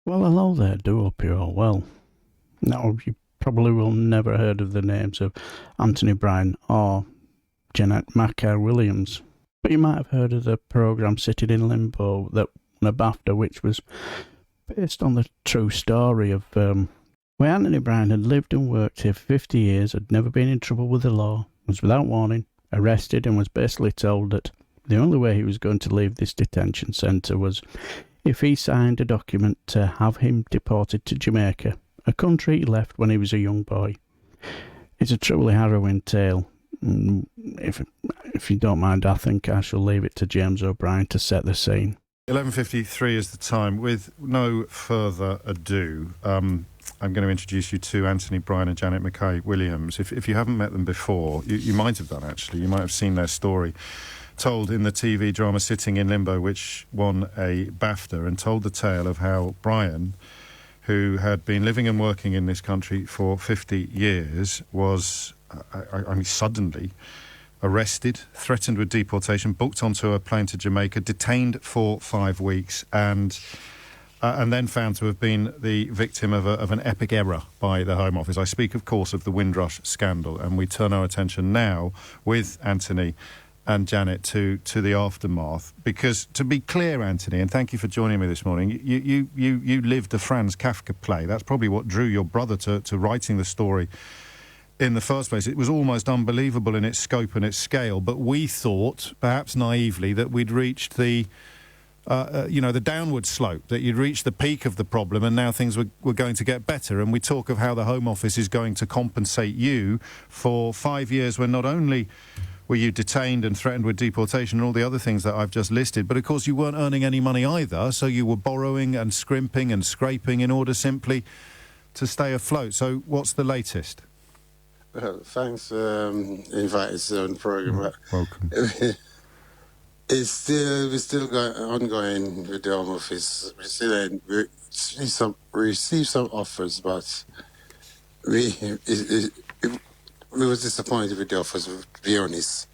Well, hello there, do hope you're all well. Now, you probably will never heard of the names of Anthony Bryan or Jeanette McKay-Williams, but you might have heard of the programme Sitting in Limbo that won a BAFTA, which was based on the true story of where Anthony Bryan had lived and worked here for 50 years, had never been in trouble with the law, was without warning, arrested, and was basically told that the only way he was going to leave this detention centre was if he signed a document to have him deported to Jamaica, a country he left when he was a young boy. It's a truly harrowing tale. If you don't mind, I think I shall leave it to James O'Brien to set the scene. 11:53 is the time. With no further ado, I'm going to introduce you to Anthony Bryan and Janet McKay-Williams. If you haven't met them before, you might have done actually. You might have seen their story told in the TV drama Sitting in Limbo, which won a BAFTA, and told the tale of how Bryan, who had been living and working in this country for 50 years, was suddenly arrested, threatened with deportation, booked onto a plane to Jamaica, detained for 5 weeks, and then found to have been the victim of an epic error by the Home Office. I speak, of course, of the Windrush scandal, and we turn our attention now with Anthony and Janet to the aftermath. Because, to be clear, Anthony, and thank you for joining me this morning, you lived a Franz Kafka play. That's probably what drew your brother to writing the story in the first place. It was almost unbelievable in its scope and its scale, but we thought, perhaps naively, that we'd reached the downward slope, that you'd reached the peak of the problem and now things were going to get better. And we talk of how the Home Office is going to compensate you for 5 years when not only were you detained and threatened with deportation and all the other things that I've just listed, but of course you weren't earning any money either, so you were borrowing and scrimping and scraping in order simply to stay afloat. So what's the latest? Well, thanks for inviting us on the programme. Welcome. We're still ongoing with the Home Office. We received some offers, but we was disappointed with the offers, to be honest.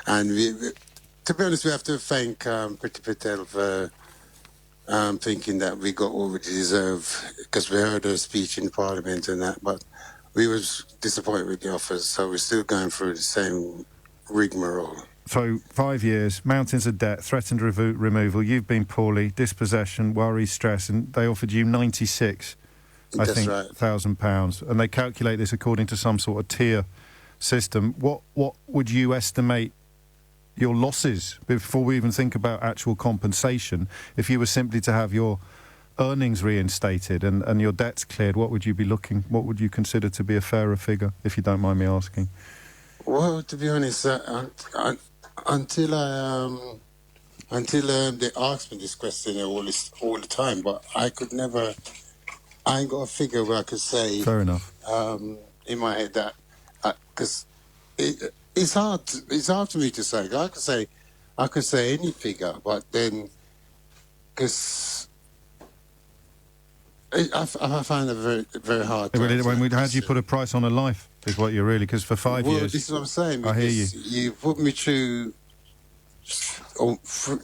And to be honest, we have to thank Priti Patel for thinking that we got what we deserve, because we heard her speech in Parliament and that, but we was disappointed with the offers, so we're still going through the same rigmarole. So 5 years, mountains of debt, threatened removal, you've been poorly, dispossession, worry, stress, and they offered you 96, I think, £1,000, and they calculate this according to some sort of tier system. What would you estimate your losses, before we even think about actual compensation, if you were simply to have your earnings reinstated and your debts cleared? What would you consider to be a fairer figure, if you don't mind me asking? Well, to be honest, until they asked me this question all the time, but I ain't got a figure where I could say. Fair enough. In my head that, because it's hard for me to say. I could say any figure, but then, because I find it very, very hard. How do you put a price on a life, is what you're really, because for 5 years... Well, this is what I'm saying. I hear you. You put me through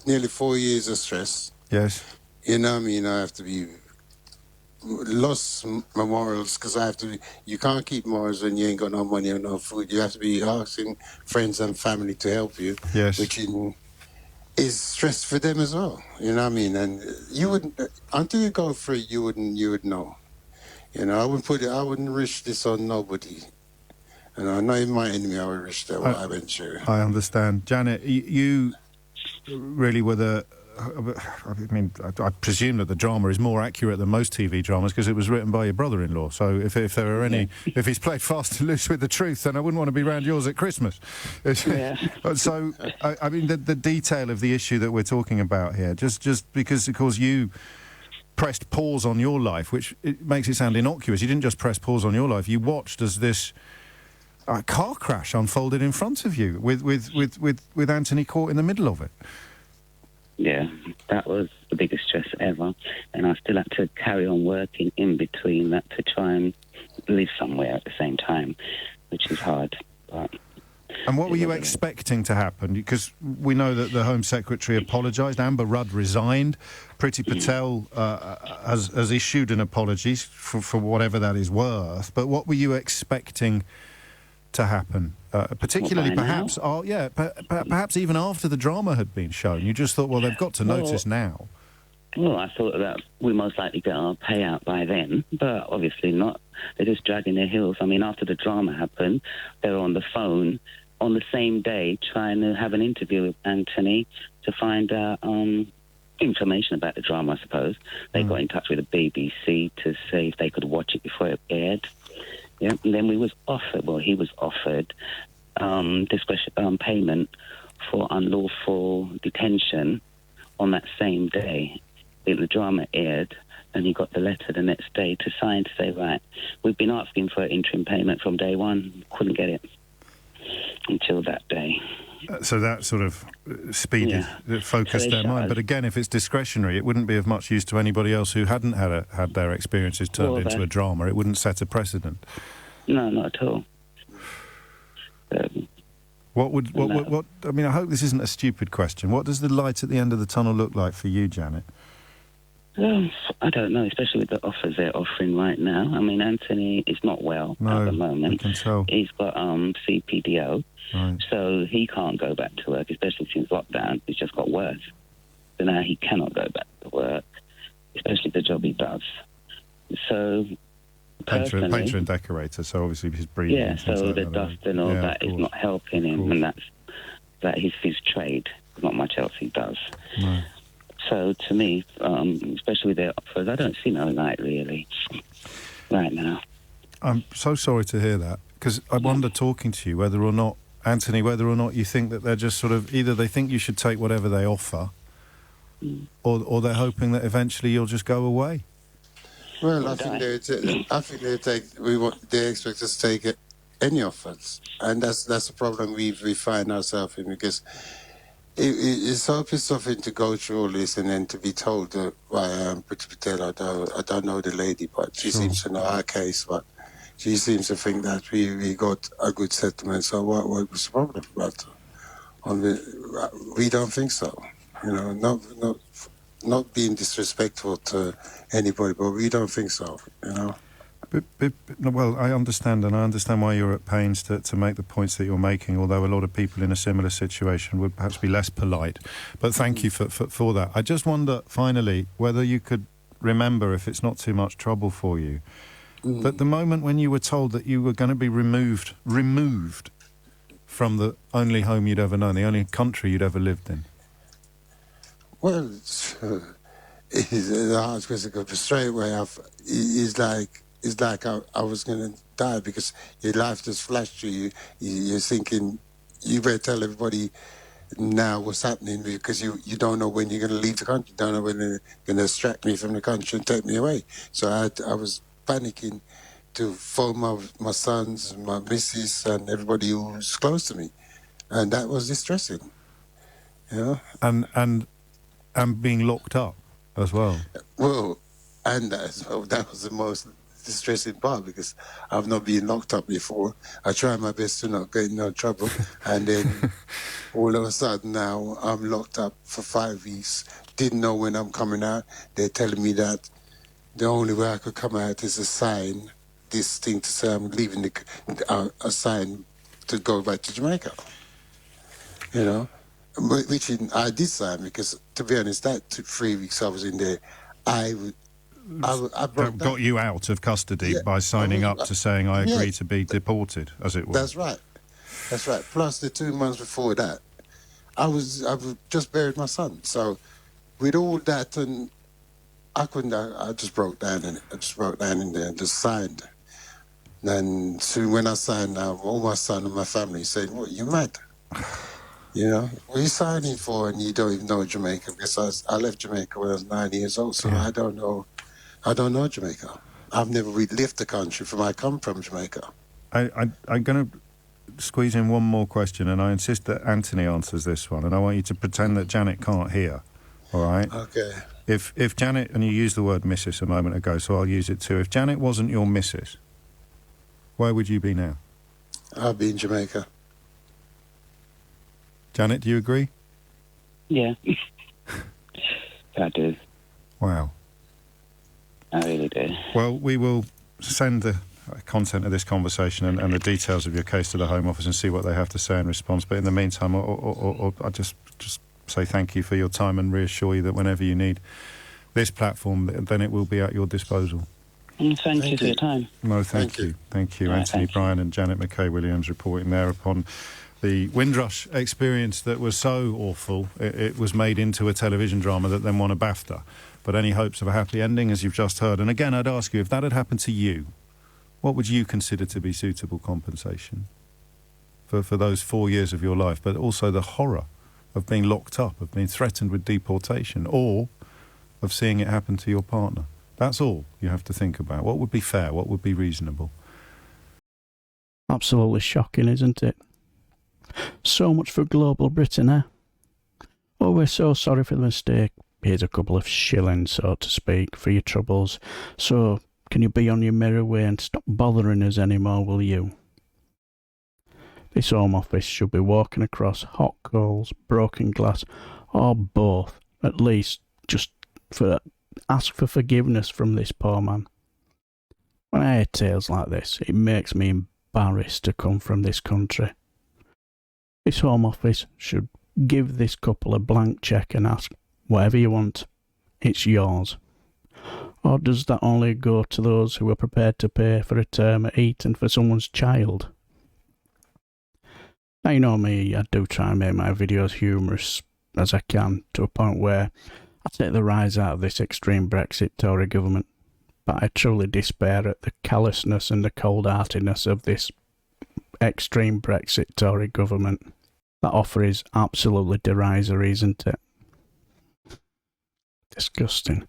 nearly 4 years of stress. Yes. You know what I mean? I have to be... lost my morals, because you can't keep morals when you ain't got no money or no food. You have to be asking friends and family to help you. Yes. Which is stress for them as well. You know what I mean? And you wouldn't, until you go through it, you would know. You know, I wouldn't wish this on nobody. And I know even my enemy, I would wish that what I went through. I understand. Janet, you really were I presume that the drama is more accurate than most TV dramas, because it was written by your brother-in-law. So if there are any, if he's played fast and loose with the truth, then I wouldn't want to be round yours at Christmas. Yeah. So I mean, the detail of the issue that we're talking about here, just because, of course, you pressed pause on your life, which it makes it sound innocuous. You didn't just press pause on your life. You watched as this car crash unfolded in front of you, with Anthony caught in the middle of it. Yeah, that was the biggest stress ever, and I still had to carry on working in between that to try and live somewhere at the same time, which is hard. But And what were you expecting to happen? Because we know that the Home Secretary apologised, Amber Rudd resigned, Priti Patel has issued an apology for whatever that is worth. But what were you expecting to happen? Particularly, perhaps, perhaps even after the drama had been shown, you just thought, well, they've got to notice now. Well, I thought that we most likely get our payout by then, but obviously not. They're just dragging their heels. I mean, after the drama happened, they were on the phone on the same day trying to have an interview with Anthony to find out information about the drama, I suppose. They got in touch with the BBC to see if they could watch it before it aired. Yeah, and then he was offered payment for unlawful detention on that same day. The drama aired, and he got the letter the next day to sign to say, right, we've been asking for interim payment from day one, couldn't get it until that day. So that sort of focused their mind. But again, if it's discretionary, it wouldn't be of much use to anybody else who hadn't had their experiences turned into a drama. It wouldn't set a precedent. No, not at all. What? I mean, I hope this isn't a stupid question. What does the light at the end of the tunnel look like for you, Janet? I don't know, especially with the offers they're offering right now. I mean, Anthony is not well at the moment. I can tell. He's got CPDO, right. So he can't go back to work, especially since lockdown. It's just got worse. So now he cannot go back to work, especially the job he does. So painter and decorator, so obviously his breathing. Yeah, so the dust and all that is not helping him, and that is his trade. Not much else he does. No. So to me, especially with their offers, I don't see no light really right now. I'm so sorry to hear that, because I wonder, talking to you, whether or not, Anthony, whether or not you think that they're just sort of, either they think you should take whatever they offer, or they're hoping that eventually you'll just go away. Well, I think they expect us to take any offers, and that's the problem we find ourselves in, because it's so pissing to go through all this and then to be told by Priti Patel, I don't know the lady, but she seems to know our case, but she seems to think that we got a good settlement. So what was the problem about her? We don't think so. You know, not being disrespectful to anybody, but we don't think so, you know. Well, I understand, and I understand why you're at pains to make the points that you're making, although a lot of people in a similar situation would perhaps be less polite. But thank you for that. I just wonder, finally, whether you could remember, if it's not too much trouble for you, that the moment when you were told that you were going to be removed from the only home you'd ever known, the only country you'd ever lived in. Well, it's a hard question, because straight away it's like I was going to die, because your life just flashed through you. You're thinking, you better tell everybody now what's happening, because you don't know when you're going to leave the country. You don't know when they're going to extract me from the country and take me away. So I was panicking to phone my sons, my missus, and everybody who was close to me. And that was distressing. You know? And being locked up as well. Well, and that was the most distressing part, because I've not been locked up before. I try my best to not get in no trouble, and then all of a sudden now I'm locked up for 5 weeks. Didn't know when I'm coming out. They're telling me that the only way I could come out is to sign this thing to say I'm leaving, a sign to go back to Jamaica. You know, which I did sign, because to be honest, that took 3 weeks I was in there. I got you out of custody by signing up to saying I agree to be deported, as it were. That's right. Plus the 2 months before that, I just buried my son. So with all that, and I just broke down in it. I just broke down in there and just signed. Then soon when I signed, all my son and my family said, "What, you mad? You know, what are you signing for?" And you don't even know Jamaica, because I left Jamaica when I was 9 years old, so I don't know Jamaica. I've never really left the country. I come from Jamaica. I'm going to squeeze in one more question, and I insist that Anthony answers this one, and I want you to pretend that Janet can't hear, all right? Okay. If Janet, and you used the word missus a moment ago, so I'll use it too. If Janet wasn't your missus, where would you be now? I'd be in Jamaica. Janet, do you agree? Yeah. I do. Wow. I really do. Well, we will send the content of this conversation and the details of your case to the Home Office and see what they have to say in response. But in the meantime, I just say thank you for your time and reassure you that whenever you need this platform, then it will be at your disposal. Thank you for your time. No, thank you. Thank you. Right, Anthony Bryan and Janet McKay-Williams reporting there upon the Windrush experience that was so awful. It was made into a television drama that then won a BAFTA. But any hopes of a happy ending, as you've just heard? And again, I'd ask you, if that had happened to you, what would you consider to be suitable compensation for those 4 years of your life, but also the horror of being locked up, of being threatened with deportation, or of seeing it happen to your partner? That's all you have to think about. What would be fair? What would be reasonable? Absolutely shocking, isn't it? So much for global Britain, eh? Oh, we're so sorry for the mistake. Here's a couple of shillings, so to speak, for your troubles. So, can you be on your merry way and stop bothering us anymore, will you? This Home Office should be walking across hot coals, broken glass, or both, at least, just for ask for forgiveness from this poor man. When I hear tales like this, it makes me embarrassed to come from this country. This Home Office should give this couple a blank cheque and ask, whatever you want, it's yours. Or does that only go to those who are prepared to pay for a term at Eton for someone's child? Now, you know me, I do try and make my videos humorous as I can, to a point where I take the rise out of this extreme Brexit Tory government, but I truly despair at the callousness and the cold-heartedness of this extreme Brexit Tory government. That offer is absolutely derisory, isn't it? Disgusting.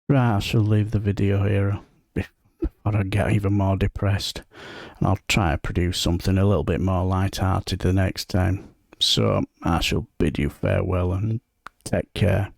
Right, I shall leave the video here before I get even more depressed, and I'll try to produce something a little bit more light-hearted the next time. So I shall bid you farewell and take care.